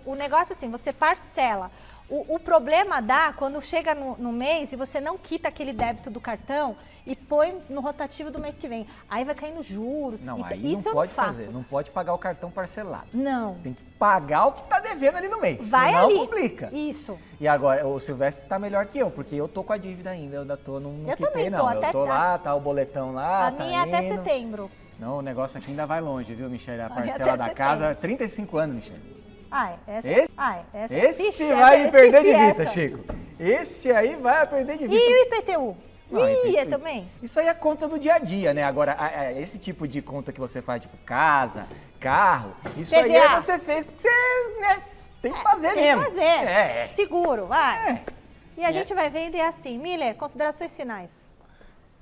O negócio é assim, você parcela. O problema dá quando chega no mês e você não quita aquele débito do cartão e põe no rotativo do mês que vem. Aí vai caindo juros.
Não, aí
isso
não pode
eu não faço.
fazer, não pode pagar o cartão parcelado.
Não.
Tem que pagar o que tá devendo ali no mês,
Vai
senão
ali.
complica.
Isso.
E agora, o Silvestre tá melhor que eu, porque eu tô com a dívida ainda, eu ainda tô, não
Eu
quitei
também
não.
tô,
Eu
até
tô
tá.
lá, tá o boletão lá,
A
tá
minha é até
indo.
setembro.
Não, o negócio aqui ainda vai longe, viu, Michele? A
minha
parcela
até
da
setembro.
casa, 35 anos, Michele. Esse vai perder de vista, Chico. Esse aí vai perder de vista.
E o IPTU?
Não,
é também?
Isso aí é conta do dia a dia, né? Agora, esse tipo de conta que você faz, tipo casa, carro, isso aí
PVA.
você fez porque você, né, tem que fazer mesmo.
Tem que fazer. Seguro, vai. E a
É.
gente vai vendo e é assim. Miller, considerações finais.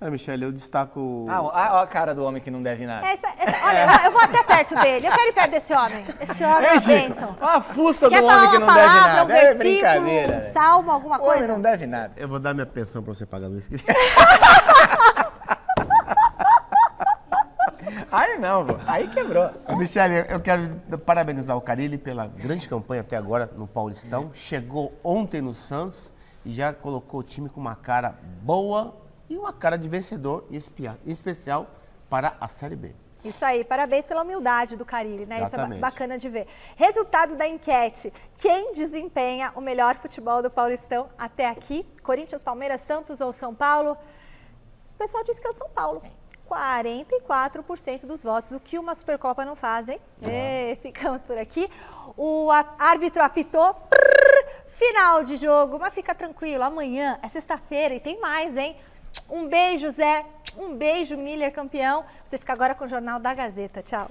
Michele, eu destaco...
Ó a cara do homem que não deve nada.
Olha, eu vou até perto dele. Eu quero ir perto desse homem. Esse homem é uma bênção.
A fuça
Quer
do
falar
homem que
uma
não deve
palavra,
nada.
um
É
versículo,
brincadeira.
um salmo, alguma
O homem
coisa?
não deve nada.
Eu vou dar minha pensão pra você pagar mês que vem.
Aí não, pô. Aí quebrou.
Michele, eu quero parabenizar o Carille pela grande campanha até agora no Paulistão. Chegou ontem no Santos e já colocou o time com uma cara boa e uma cara de vencedor, em especial para a Série B.
Isso aí, parabéns pela humildade do Carille, né?
Exatamente.
Isso é bacana de ver. Resultado da enquete. Quem desempenha o melhor futebol do Paulistão até aqui? Corinthians, Palmeiras, Santos ou São Paulo? O pessoal disse que é o São Paulo. 44% dos votos, o que uma Supercopa não faz, hein? Ficamos por aqui. O árbitro apitou. Final de jogo, mas fica tranquilo. Amanhã é sexta-feira e tem mais, hein? Um beijo, Zé. Um beijo, Miller, campeão. Você fica agora com o Jornal da Gazeta. Tchau.